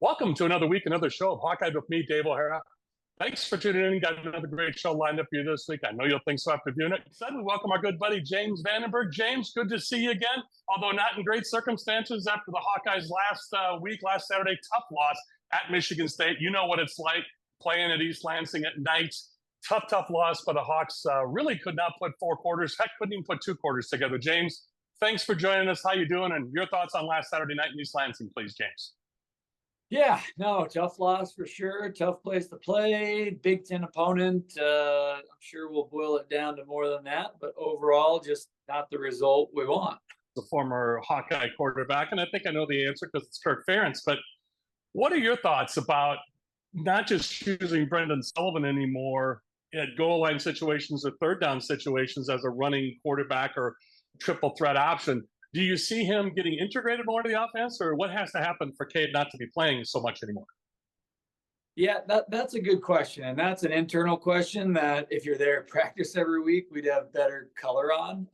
Welcome to another week, another show of Hawkeye with me, Dave O'Hara. Thanks for tuning in. Got another great show lined up for you this week. I know you'll think so after viewing it. Excited to welcome our good buddy, James Vandenberg. James, good to see you again, although not in great circumstances after the Hawkeyes last Saturday, tough loss at Michigan State. You know what it's like playing at East Lansing at night. Tough loss, but the Hawks really could not put four quarters. Heck, couldn't even put two quarters together. James, thanks for joining us. How you doing? And your thoughts on last Saturday night in East Lansing, please, James. Yeah, no, tough loss for sure. Tough place to play. Big Ten opponent. I'm sure we'll boil it down to more than that, but overall, just not the result we want. The former Hawkeye quarterback, and I think I know the answer because it's Kirk Ferentz, but what are your thoughts about not just choosing Brendan Sullivan anymore at goal line situations or third down situations as a running quarterback or triple threat option? Do you see him getting integrated more to the offense, or what has to happen for Cade not to be playing so much anymore? Yeah, that's a good question. And that's an internal question that if you're there at practice every week, we'd have better color on.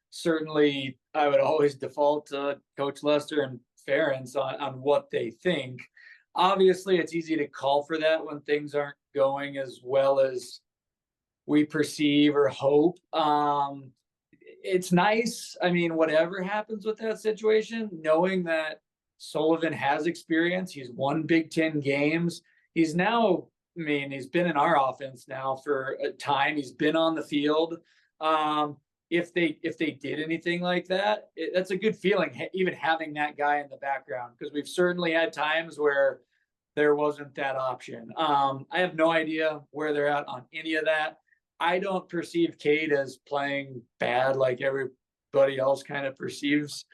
Certainly, I would always default to Coach Lester and Ferentz on what they think. Obviously, it's easy to call for that when things aren't going as well as we perceive or hope. It's nice. I mean, whatever happens with that situation, knowing that Sullivan has experience, he's won Big Ten games. He's now, he's been in our offense now for a time. He's been on the field. If they did anything like that, that's a good feeling, even having that guy in the background, because we've certainly had times where there wasn't that option. I have no idea where they're at on any of that. I don't perceive Cade as playing bad like everybody else kind of perceives.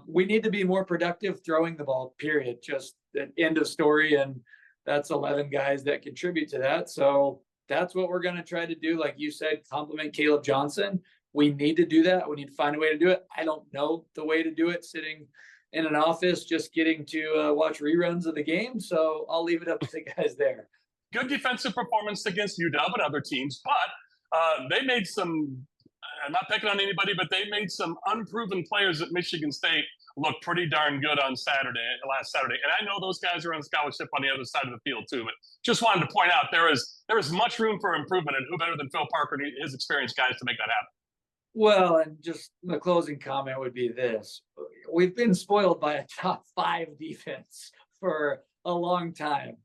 We need to be more productive throwing the ball, period. Just the end of story. And that's 11 guys that contribute to that. So that's what we're going to try to do. Like you said, compliment Caleb Johnson. We need to do that. We need to find a way to do it. I don't know the way to do it sitting in an office, just getting to watch reruns of the game. So I'll leave it up to the guys there. Good defensive performance against UW and other teams, but they made some, I'm not picking on anybody, but they made some unproven players at Michigan State look pretty darn good on last Saturday. And I know those guys are on scholarship on the other side of the field too, but just wanted to point out there is much room for improvement, and who better than Phil Parker and his experienced guys to make that happen. Well, and just the closing comment would be this. We've been spoiled by a top 5 defense for a long time.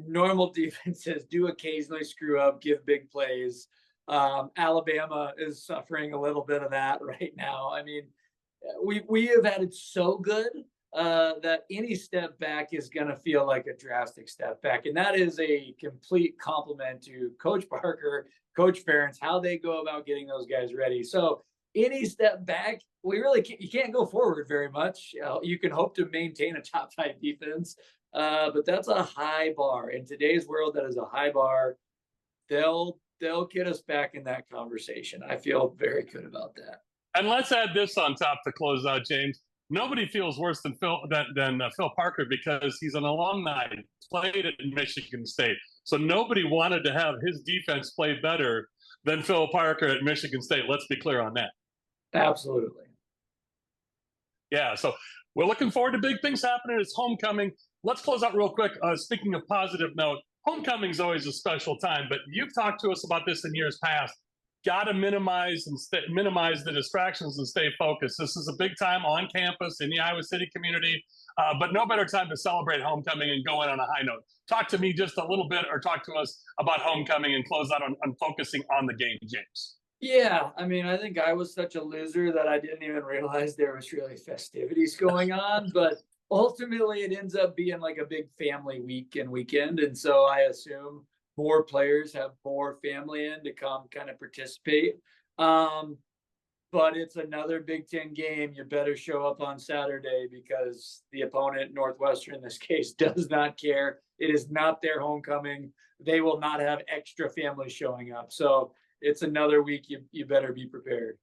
Normal defenses do occasionally screw up, give big plays. Alabama is suffering a little bit of that right now. I mean, we have had it so good that any step back is going to feel like a drastic step back. And that is a complete compliment to Coach Parker, Coach Ferentz, how they go about getting those guys ready. So any step back, you can't go forward very much. You can hope to maintain a top 5 defense. But that's a high bar. In today's world, that is a high bar. They'll get us back in that conversation. I feel very good about that. And let's add this on top to close out, James. Nobody feels worse than Phil Parker because he's an alumni, played at Michigan State. So nobody wanted to have his defense play better than Phil Parker at Michigan State. Let's be clear on that. Absolutely. Yeah, so we're looking forward to big things happening. It's homecoming. Let's close out real quick. Speaking of positive note, homecoming is always a special time, but you've talked to us about this in years past. Got to minimize the distractions and stay focused. This is a big time on campus in the Iowa City community, but no better time to celebrate homecoming and go in on a high note. Talk to me just a little bit, or talk to us about homecoming and close out on focusing on the game, James. Yeah, I think I was such a loser that I didn't even realize there was really festivities going on, but ultimately it ends up being like a big family week and weekend. And so I assume more players have more family in to come kind of participate. But it's another Big Ten game. You better show up on Saturday because the opponent, Northwestern in this case, does not care. It is not their homecoming. They will not have extra families showing up. So it's another week. You better be prepared.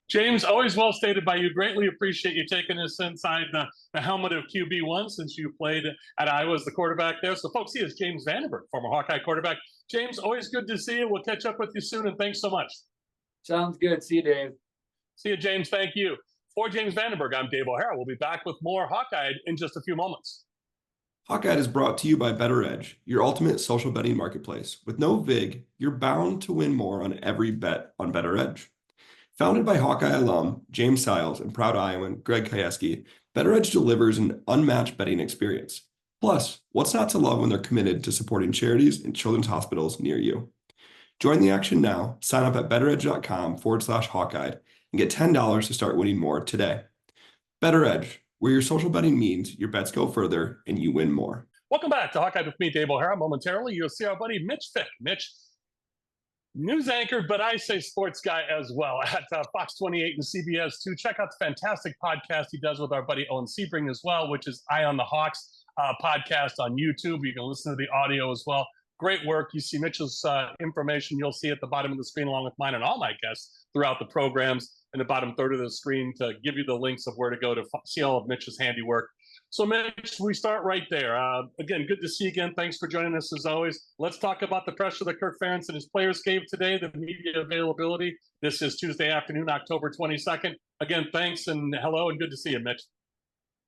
James, always well stated by you. Greatly appreciate you taking us inside the helmet of QB1 since you played at Iowa as the quarterback there. So, folks, he is James Vandenberg, former Hawkeye quarterback. James, always good to see you. We'll catch up with you soon, and thanks so much. Sounds good. See you, Dave. See you, James. Thank you. For James Vandenberg, I'm Dave O'Hara. We'll be back with more Hawkeye in just a few moments. Hawkeye is brought to you by Better Edge, your ultimate social betting marketplace. With no VIG, you're bound to win more on every bet on Better Edge. Founded by Hawkeye alum James Siles and proud Iowan Greg Kieski, Better Edge delivers an unmatched betting experience. Plus, what's not to love when they're committed to supporting charities and children's hospitals near you? Join the action now. Sign up at betteredge.com/Hawkeye and get $10 to start winning more today. Better Edge, where your social betting means your bets go further and you win more. Welcome back to Hawkeye with me, Dave O'Hara. Momentarily, you'll see our buddy Mitch Fick. Mitch, news anchor, but I say sports guy as well at Fox 28 and CBS 2. Check out the fantastic podcast he does with our buddy Owen Sebring as well, which is Eye on the Hawks podcast on YouTube. You can listen to the audio as well. Great work. You see Mitchell's information. You'll see at the bottom of the screen, along with mine and all my guests throughout the programs, in the bottom third of the screen to give you the links of where to go to see all of Mitch's handiwork. So, Mitch, we start right there. Again, good to see you again. Thanks for joining us as always. Let's talk about the pressure that Kirk Ferentz and his players gave today, the media availability. This is Tuesday afternoon, October 22nd. Again, thanks and hello and good to see you, Mitch.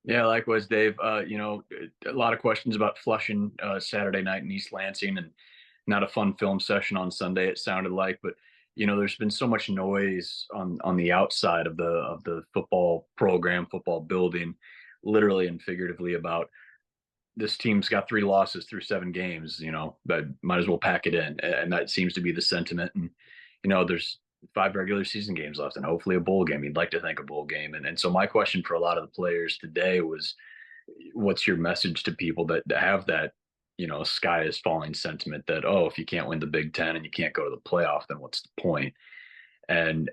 Yeah, likewise, Dave. A lot of questions about Flushing Saturday night in East Lansing, and not a fun film session on Sunday, it sounded like. But there's been so much noise on the outside of the football program, football building, literally and figuratively, about this team's got 3 losses through 7 games. But might as well pack it in, and that seems to be the sentiment. And there's 5 regular season games left and hopefully a bowl game. You'd like to think a bowl game. And so my question for a lot of the players today was, what's your message to people that have that, sky is falling sentiment that, oh, if you can't win the Big Ten and you can't go to the playoff, then what's the point? And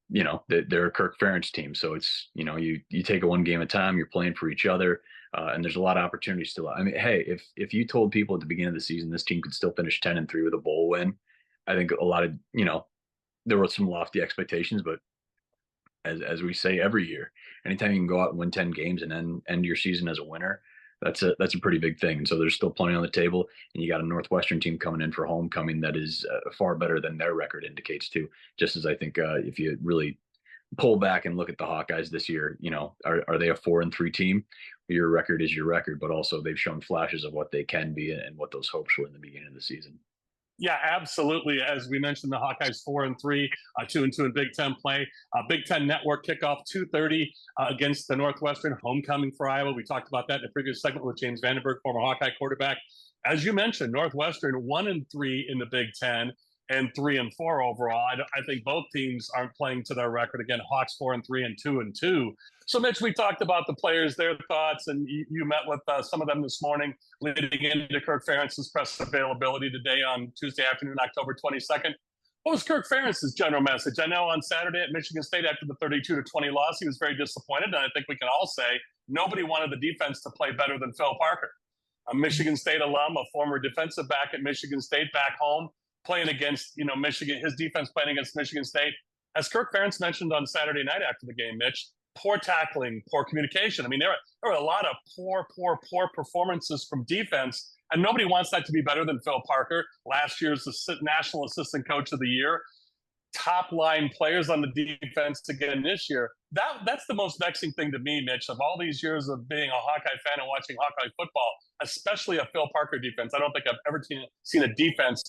they're a Kirk Ferentz team. So it's, you take it one game at a time, you're playing for each other. And there's a lot of opportunities still. I mean, hey, if you told people at the beginning of the season, this team could still finish 10-3 with a bowl win, I think a lot of, there were some lofty expectations, but as we say every year, anytime you can go out and win 10 games and end your season as a winner, that's a pretty big thing. And so there's still plenty on the table, and you got a Northwestern team coming in for homecoming that is far better than their record indicates too. Just as I think if you really pull back and look at the Hawkeyes this year, are they a 4-3 team? Your record is your record, but also they've shown flashes of what they can be and what those hopes were in the beginning of the season. Yeah, absolutely. As we mentioned, the Hawkeyes 4-3, 2-2 in Big Ten play. Big Ten Network kickoff 2:30 against the Northwestern, homecoming for Iowa. We talked about that in the previous segment with James Vandenberg, former Hawkeye quarterback. As you mentioned, Northwestern 1-3 in the Big Ten and 3-4 overall. I think both teams aren't playing to their record. Again, Hawks 4-3 and 2-2. So, Mitch, we talked about the players, their thoughts, and you met with some of them this morning leading into Kirk Ferentz's press availability today on Tuesday afternoon, October 22nd. What was Kirk Ferentz's general message? I know on Saturday at Michigan State after the 32-20 loss, he was very disappointed, and I think we can all say nobody wanted the defense to play better than Phil Parker, a Michigan State alum, a former defensive back at Michigan State, back home, playing against, Michigan, his defense playing against Michigan State. As Kirk Ferentz mentioned on Saturday night after the game, Mitch, poor tackling, poor communication. I mean, there were a lot of poor performances from defense, and nobody wants that to be better than Phil Parker, last year's National Assistant Coach of the Year. Top line players on the defense again this year. That's the most vexing thing to me, Mitch, of all these years of being a Hawkeye fan and watching Hawkeye football, especially a Phil Parker defense. I don't think I've ever seen a defense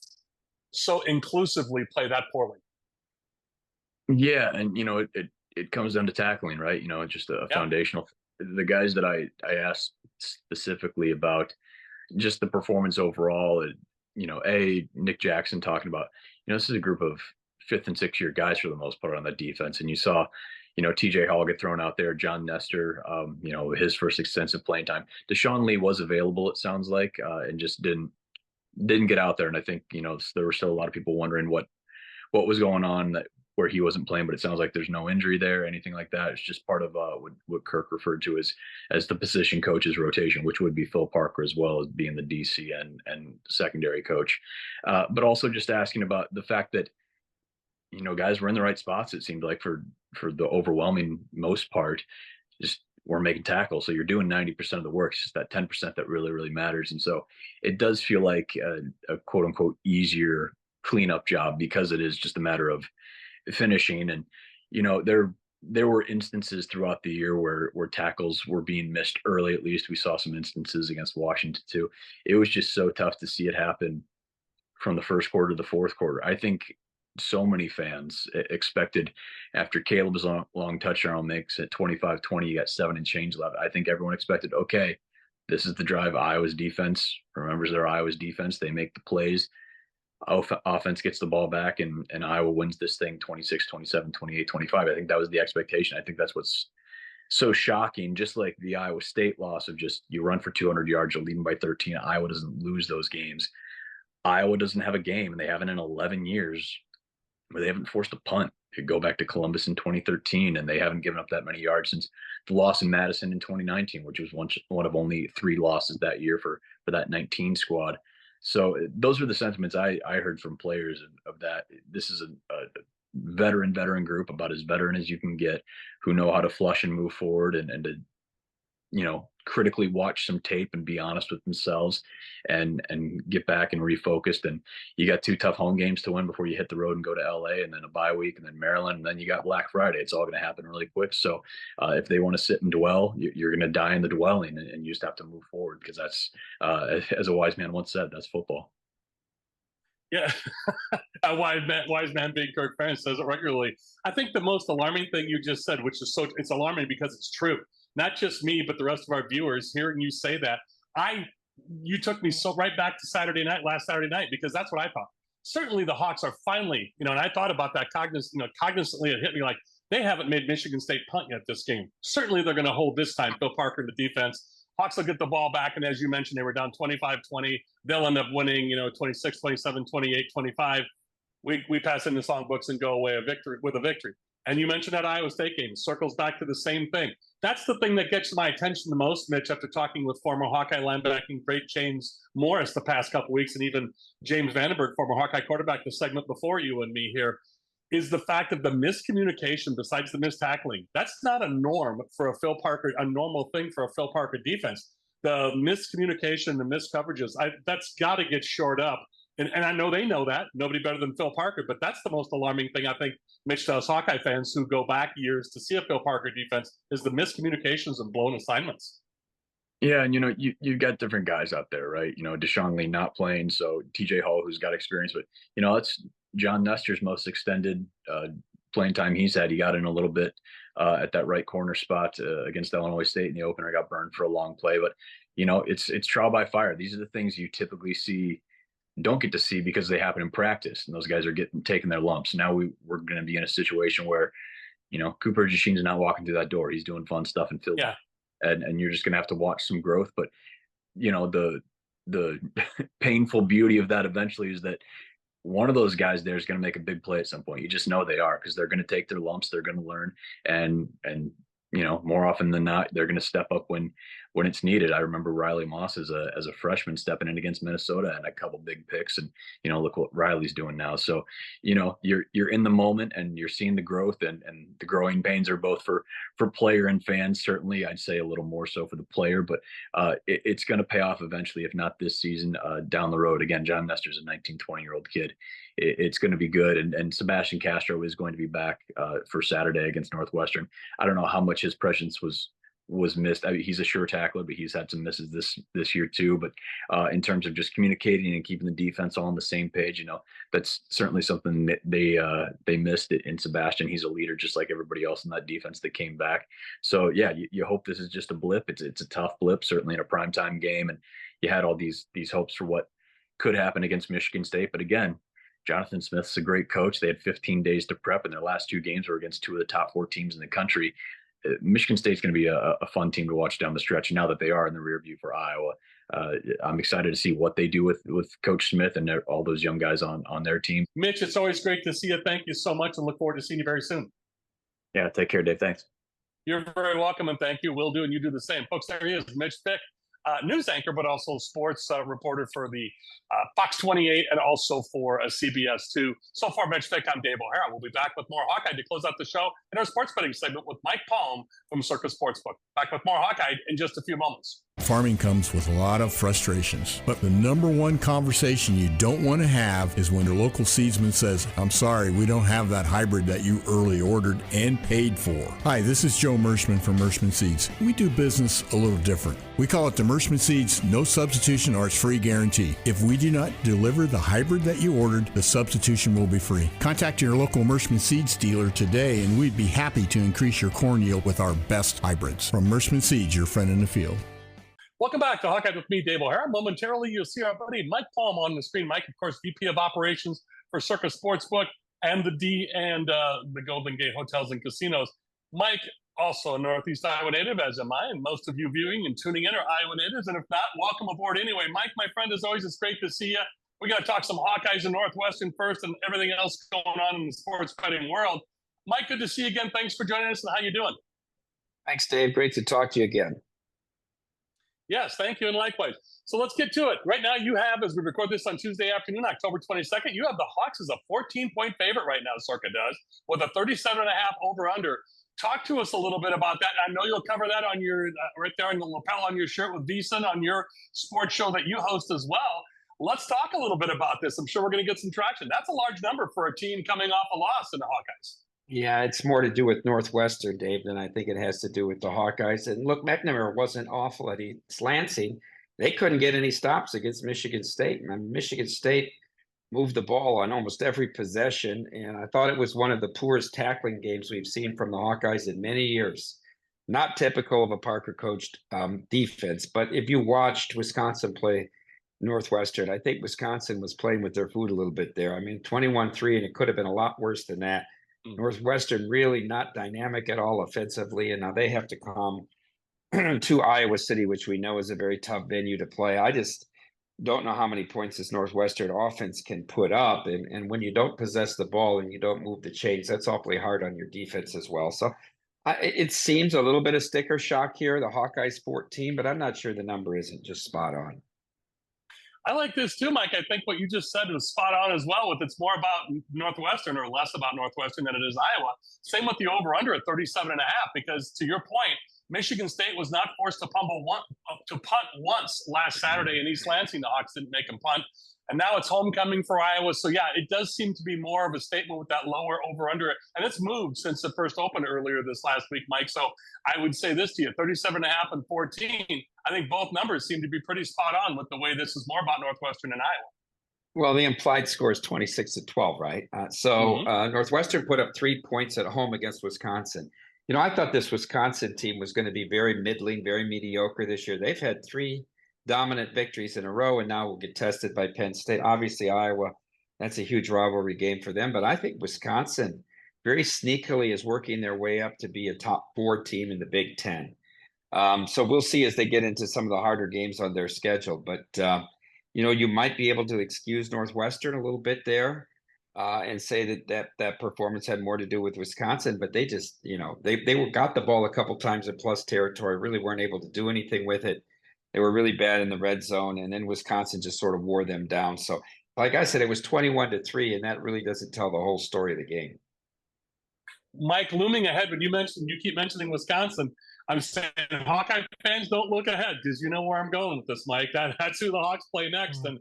so inclusively play that poorly. Yeah, and it comes down to tackling, right? Just a foundational. The guys that I asked specifically about just the performance overall, Nick Jackson talking about, this is a group of 5th and 6th year guys for the most part on that defense, and you saw, TJ Hall get thrown out there, John Nestor, his first extensive playing time. Deshaun Lee was available, it sounds like, and just didn't get out there. And I think, there were still a lot of people wondering what was going on where he wasn't playing, but it sounds like there's no injury there, anything like that. It's just part of what Kirk referred to as the position coach's rotation, which would be Phil Parker as well as being the DC and secondary coach. But also just asking about the fact that, guys were in the right spots, it seemed like for the overwhelming most part, just we're making tackles. So you're doing 90% of the work. It's just that 10% that really, really matters. And so it does feel like a quote unquote easier cleanup job, because it is just a matter of finishing. And, there were instances throughout the year where tackles were being missed early. At least we saw some instances against Washington too. It was just so tough to see it happen from the first quarter to the fourth quarter. I think so many fans expected, after Caleb's long touchdown makes it 25-20, you got 7 and change left. I think everyone expected, okay, this is the drive. Iowa's defense remembers their Iowa's defense. They make the plays. Offense gets the ball back, and Iowa wins this thing 26-27, 28-25. I think that was the expectation. I think that's what's so shocking. Just like the Iowa State loss of just, you run for 200 yards, you're leading by 13. Iowa doesn't lose those games. Iowa doesn't have a game, and they haven't in 11 years, where they haven't forced a punt. You go back to Columbus in 2013, and they haven't given up that many yards since the loss in Madison in 2019, which was one of only 3 losses that year for that 19 squad. So those are the sentiments I heard from players of that. This is a veteran group, about as veteran as you can get, who know how to flush and move forward, and to, critically watch some tape and be honest with themselves, and get back and refocused. And you got 2 tough home games to win before you hit the road and go to LA, and then a bye week, and then Maryland, and then you got Black Friday. It's all going to happen really quick. So if they want to sit and dwell, you're going to die in the dwelling, and you just have to move forward, because that's, as a wise man once said, that's football. Yeah, a wise man being Kirk Ferentz says it regularly. I think the most alarming thing you just said, which is it's alarming because it's true. Not just me, but the rest of our viewers hearing you say that. You took me so right back to last Saturday night, because that's what I thought. Certainly the Hawks are finally, and I thought about that cognizantly. It hit me like, they haven't made Michigan State punt yet this game. Certainly they're going to hold this time. Phil Parker in the defense. Hawks will get the ball back, and as you mentioned, they were down 25-20. They'll end up winning, 26-27, 28-25. We pass in the songbooks and go away with a victory. And you mentioned that Iowa State game circles back to the same thing. That's the thing that gets my attention the most, Mitch, after talking with former Hawkeye linebacking great James Morris the past couple of weeks, and even James Vandenberg, former Hawkeye quarterback, the segment before you and me here, is the fact of the miscommunication besides the missed tackling. That's not a norm for a normal thing for a Phil Parker defense. The miscommunication, the missed coverages, that's got to get shored up. And I know they know that. Nobody better than Phil Parker, but that's the most alarming thing, I think, Mitch, to us Hawkeye fans who go back years to see a Phil Parker defense, is the miscommunications and blown assignments. Yeah, and you've got different guys out there, right? Deshaun Lee not playing, so TJ Hall, who's got experience, but it's John Nestor's most extended playing time he's had. He got in a little bit at that right corner spot against Illinois State in the opener. Got burned for a long play, but it's trial by fire. These are the things you typically don't get to see because they happen in practice, and those guys are taking their lumps. Now we're going to be in a situation where, Cooper Jashine's not walking through that door. He's doing fun stuff in field. Yeah. And you're just going to have to watch some growth. But, the painful beauty of that eventually is that one of those guys there is going to make a big play at some point. You just know they are, because they're going to take their lumps. They're going to learn. And more often than not, they're going to step up when it's needed. I remember Riley Moss as a freshman stepping in against Minnesota and a couple big picks, and look what Riley's doing now. So you're in the moment, and you're seeing the growth, and the growing pains are both for player and fans. Certainly, I'd say a little more so for the player, but it's going to pay off eventually, if not this season, down the road. Again, John Nestor's a 19, 20-year-old kid. It's going to be good. And Sebastian Castro is going to be back for Saturday against Northwestern. I don't know how much his presence was missed. I mean, he's a sure tackler, but he's had some misses this year too. But in terms of just communicating and keeping the defense all on the same page, that's certainly something that they missed it in Sebastian. He's a leader, just like everybody else in that defense that came back. So yeah, you hope this is just a blip. It's a tough blip, certainly in a primetime game, and you had all these hopes for what could happen against Michigan State. But again, Jonathan Smith's a great coach. They had 15 days to prep, and their last 2 games were against 2 of the top 4 teams in the country. Michigan State's going to be a fun team to watch down the stretch now that they are in the rear view for Iowa. I'm excited to see what they do with Coach Smith and all those young guys on their team. Mitch, it's always great to see you. Thank you so much, and look forward to seeing you very soon. Yeah, take care, Dave. Thanks. You're very welcome, and thank you. Will do, and you do the same. Folks, there he is, Mitch Fick. News anchor, but also sports reporter for the Fox 28 and also for CBS 2. So far, Mitch Fick, I'm Dave O'Hara. We'll be back with more Hawkeye to close out the show in our sports betting segment with Mike Palm from Circa Sportsbook. Back with more Hawkeye in just a few moments. Farming comes with a lot of frustrations, but the number one conversation you don't want to have is when your local seedsman says, "I'm sorry, we don't have that hybrid that you early ordered and paid for." Hi, this is Joe Mershman from Mershman Seeds. We do business a little different. We call it the Mershman Seeds no substitution or it's free guarantee. If we do not deliver the hybrid that you ordered, the substitution will be free. Contact your local Mershman Seeds dealer today and we'd be happy to increase your corn yield with our best hybrids. From Mershman Seeds, your friend in the field. Welcome back to Hawkeye with me, Dave O'Hara. Momentarily, you'll see our buddy Mike Palm on the screen. Mike, of course, VP of Operations for Circa Sportsbook and the D and the Golden Gate Hotels and Casinos. Mike, also a Northeast Iowa native, as am I, and most of you viewing and tuning in are Iowa natives. And if not, welcome aboard anyway. Mike, my friend, as always, it's great to see you. We got to talk some Hawkeyes and Northwestern first and everything else going on in the sports betting world. Mike, good to see you again. Thanks for joining us, and how you doing? Thanks, Dave. Great to talk to you again. Yes, thank you, and likewise. So let's get to it. Right now, you have, as we record this on Tuesday afternoon, October 22nd, you have the Hawks as a 14-point favorite right now, Circa does, with a 37.5 over-under. Talk to us a little bit about that. I know you'll cover that on your, right there on the lapel on your shirt with VSiN on your sports show that you host as well. Let's talk a little bit about this. I'm sure we're going to get some traction. That's a large number for a team coming off a loss in the Hawkeyes. Yeah, it's more to do with Northwestern, Dave, than I think it has to do with the Hawkeyes. And look, McNamara wasn't awful at Lansing. They couldn't get any stops against Michigan State. And Michigan State moved the ball on almost every possession. And I thought it was one of the poorest tackling games we've seen from the Hawkeyes in many years. Not typical of a Parker-coached defense. But if you watched Wisconsin play Northwestern, I think Wisconsin was playing with their food a little bit there. I mean, 21-3, and it could have been a lot worse than that. Northwestern really not dynamic at all offensively, and now they have to come to Iowa City, which we know is a very tough venue to play. I just don't know how many points this Northwestern offense can put up, and when you don't possess the ball and you don't move the chains, that's awfully hard on your defense as well. So it seems a little bit of sticker shock here, the Hawkeyes 14, but I'm not sure the number isn't just spot on. I like this too, Mike. I think what you just said was spot on as well. With it's more about Northwestern or less about Northwestern than it is Iowa. Same with the over/under at 37.5, because to your point, Michigan State was not forced to punt once last Saturday in East Lansing. The Hawks didn't make them punt. And now it's homecoming for Iowa. So, yeah, it does seem to be more of a statement with that lower over-under. And it's moved since the first open earlier this last week, Mike. So I would say this to you, 37.5 and 14. I think both numbers seem to be pretty spot on with the way this is more about Northwestern and Iowa. Well, the implied score is 26-12, right? Northwestern put up 3 points at home against Wisconsin. You know, I thought this Wisconsin team was going to be very middling, very mediocre this year. They've had 3 dominant victories in a row, and now will get tested by Penn State. Obviously, Iowa, that's a huge rivalry game for them. But I think Wisconsin very sneakily is working their way up to be a top 4 team in the Big Ten. So we'll see as they get into some of the harder games on their schedule. But, you know, you might be able to excuse Northwestern a little bit there and say that performance had more to do with Wisconsin. But they just, you know, they got the ball a couple times in plus territory, really weren't able to do anything with it. They were really bad in the red zone, and then Wisconsin just sort of wore them down. So, like I said, it was 21-3, and that really doesn't tell the whole story of the game. Mike, looming ahead, when you keep mentioning Wisconsin, I'm saying Hawkeye fans don't look ahead, because you know where I'm going with this, Mike. That's who the Hawks play next, and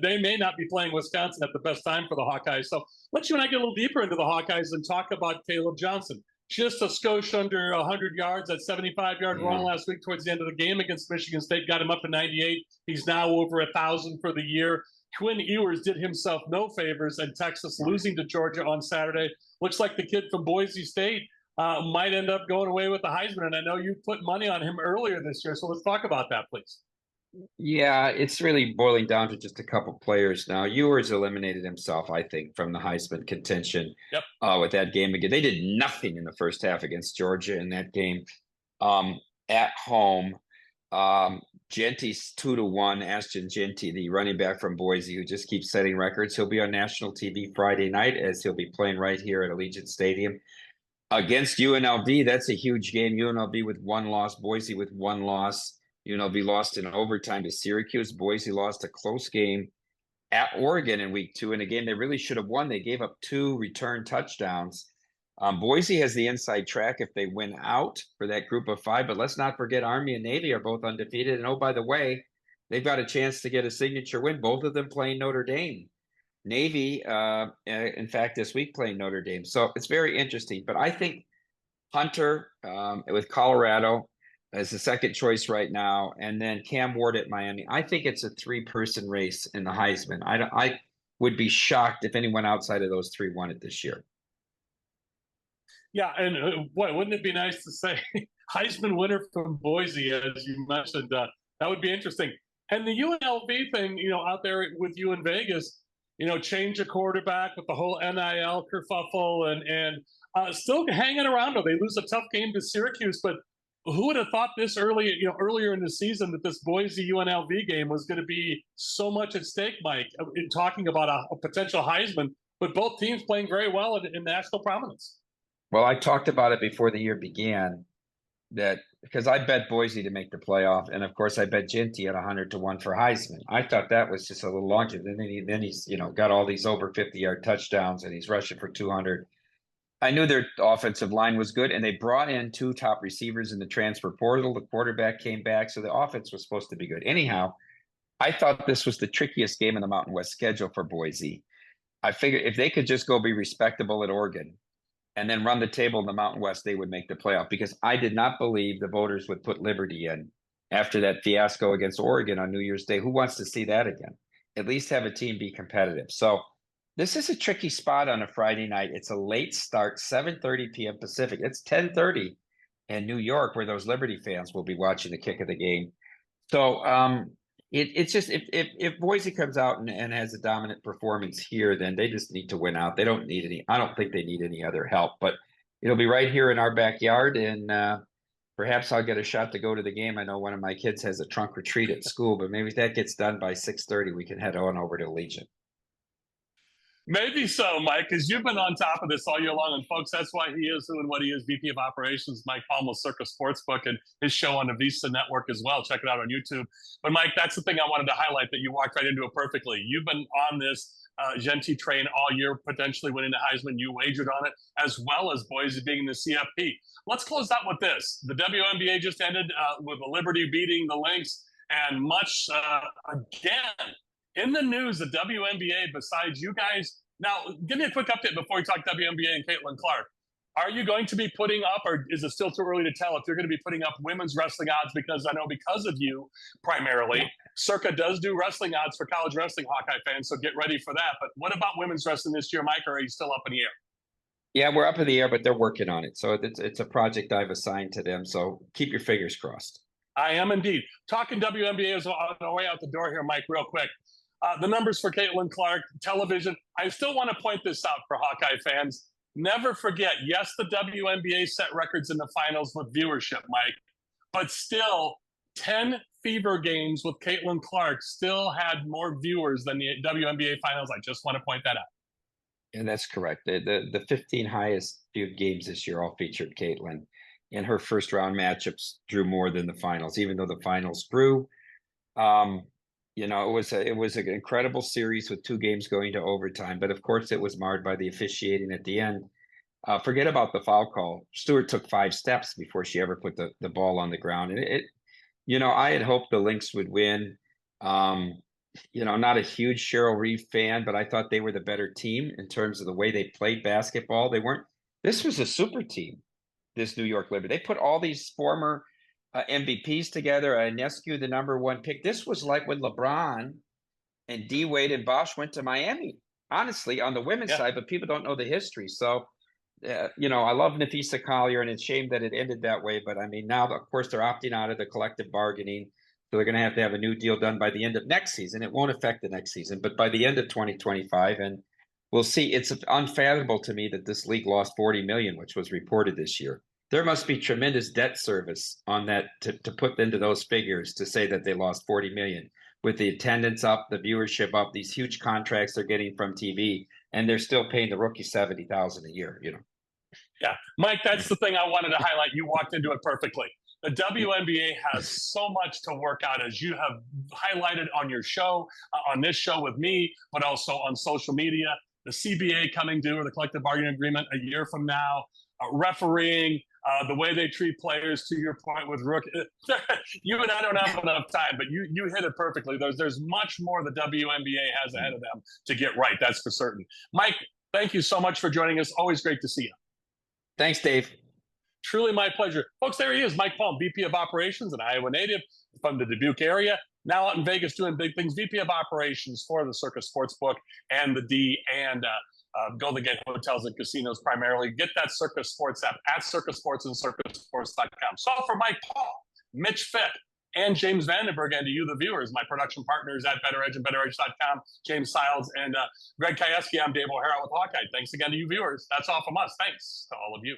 they may not be playing Wisconsin at the best time for the Hawkeyes. So let's you and I get a little deeper into the Hawkeyes and talk about Caleb Johnson. Just a skosh under 100 yards, that 75-yard run last week towards the end of the game against Michigan State, got him up to 98. He's now over 1,000 for the year. Quinn Ewers did himself no favors, and Texas losing to Georgia on Saturday. Looks like the kid from Boise State might end up going away with the Heisman, and I know you put money on him earlier this year, so let's talk about that, please. Yeah, it's really boiling down to just a couple players now. Ewers eliminated himself, I think, from the Heisman contention with that game again. They did nothing in the first half against Georgia in that game at home. Genty's 2-1. Ashton Genty, the running back from Boise, who just keeps setting records. He'll be on national TV Friday night, as he'll be playing right here at Allegiant Stadium against UNLV. That's a huge game. UNLV with 1 loss, Boise with 1 loss. UNLV lost in overtime to Syracuse. Boise lost a close game at Oregon in week 2 in a game they really should have won. They gave up 2 return touchdowns Boise has the inside track if they win out for that group of 5, but let's not forget Army and Navy are both undefeated. And oh, by the way, they've got a chance to get a signature win, both of them playing Notre Dame. Navy, in fact, this week playing Notre Dame. So it's very interesting. But I think Hunter with Colorado is the second choice right now, and then Cam Ward at Miami. I think it's a 3-person race in the Heisman. I would be shocked if anyone outside of those 3 won it this year. Yeah, and boy, wouldn't it be nice to say Heisman winner from Boise, as you mentioned? That would be interesting. And the UNLV thing, out there with you in Vegas, change a quarterback with the whole NIL kerfuffle and still hanging around. They lose a tough game to Syracuse, but who would have thought this earlier in the season that this Boise UNLV game was going to be so much at stake, Mike, in talking about a potential Heisman, but both teams playing very well in national prominence. Well, I talked about it before the year began that because I bet Boise to make the playoff. And of course I bet Ginty at 100-1 for Heisman. I thought that was just a little long. Then he's, got all these over 50-yard touchdowns and he's rushing for 200. I knew their offensive line was good, and they brought in 2 top receivers in the transfer portal. The quarterback came back, so the offense was supposed to be good. Anyhow, I thought this was the trickiest game in the Mountain West schedule for Boise. I figured if they could just go be respectable at Oregon and then run the table in the Mountain West, they would make the playoff, because I did not believe the voters would put Liberty in after that fiasco against Oregon on New Year's Day. Who wants to see that again? At least have a team be competitive. So this is a tricky spot on a Friday night. It's a late start, 7:30 p.m. Pacific. It's 10:30 in New York, where those Liberty fans will be watching the kick of the game. So it's just if Boise comes out and has a dominant performance here, then they just need to win out. They don't need any. I don't think they need any other help. But it'll be right here in our backyard, and perhaps I'll get a shot to go to the game. I know one of my kids has a trunk or treat at school, but maybe if that gets done by 6:30, we can head on over to Legion. Maybe so, Mike, because you've been on top of this all year long. And, folks, that's why he is who and what he is, VP of Operations, Mike Palmer's Circa Sportsbook, and his show on the Visa Network as well. Check it out on YouTube. But, Mike, that's the thing I wanted to highlight, that you walked right into it perfectly. You've been on this Genty train all year, potentially winning the Heisman. You wagered on it, as well as Boise being the CFP. Let's close out with this. The WNBA just ended with the Liberty beating the Lynx, and much, again, in the news, the WNBA, besides you guys. Now, give me a quick update before we talk WNBA and Caitlin Clark. Are you going to be putting up, or is it still too early to tell if you're going to be putting up women's wrestling odds? Because I know because of you, primarily, Circa does do wrestling odds for college wrestling Hawkeye fans, so get ready for that. But what about women's wrestling this year, Mike, or are you still up in the air? Yeah, we're up in the air, but they're working on it. So it's a project I've assigned to them. So keep your fingers crossed. I am indeed. Talking WNBA is on our way out the door here, Mike, real quick. The numbers for Caitlin Clark, television. I still want to point this out for Hawkeye fans. Never forget, yes, the WNBA set records in the finals with viewership, Mike, but still 10 Fever games with Caitlin Clark still had more viewers than the WNBA finals. I just want to point that out. And that's correct. The 15 highest viewed games this year all featured Caitlin, and her first round matchups drew more than the finals, even though the finals grew. It was an incredible series with 2 games going to overtime, but of course it was marred by the officiating at the end. Forget about the foul call. Stewart took 5 steps before she ever put the ball on the ground. And I had hoped the Lynx would win. Not a huge Cheryl Reeve fan, but I thought they were the better team in terms of the way they played basketball. This was a super team, this New York Liberty. They put all these former MVPs together. Ionescu, the #1 pick. This was like when LeBron and D Wade and Bosch went to Miami, honestly, on the women's side, but people don't know the history. So, I love Nafisa Collier, and it's a shame that it ended that way. But I mean, now, of course, they're opting out of the collective bargaining. So they're going to have a new deal done by the end of next season. It won't affect the next season, but by the end of 2025. And we'll see. It's unfathomable to me that this league lost $40 million, which was reported this year. There must be tremendous debt service on that to put into those figures to say that they lost $40 million with the attendance up, the viewership up, these huge contracts they're getting from TV, and they're still paying the rookie $70,000 a year. Yeah, Mike, that's the thing I wanted to highlight. You walked into it perfectly. The WNBA has so much to work out, as you have highlighted on your show, on this show with me, but also on social media. the CBA coming due, or the collective bargaining agreement, a year from now, refereeing, the way they treat players, to your point with Rook. You and I don't have enough time, but you hit it perfectly. There's much more the WNBA has ahead of them to get right. That's for certain. Mike, thank you so much for joining us. Always great to see you. Thanks, Dave. Truly my pleasure. Folks, there he is, Mike Palm, VP of Operations, an Iowa native from the Dubuque area. Now out in Vegas doing big things, VP of Operations for the Circa Sportsbook and the D and Golden Gate Hotels and Casinos primarily. Get that Circa Sports app at Circa Sports and circasports.com. So for Mike Paul, Mitch Fick, and James Vandenberg, and to you, the viewers, my production partners at Better Edge and BetterEdge.com, James Siles and Greg Kajewski, I'm Dave O'Hara with Hawkeye. Thanks again to you viewers. That's all from us. Thanks to all of you.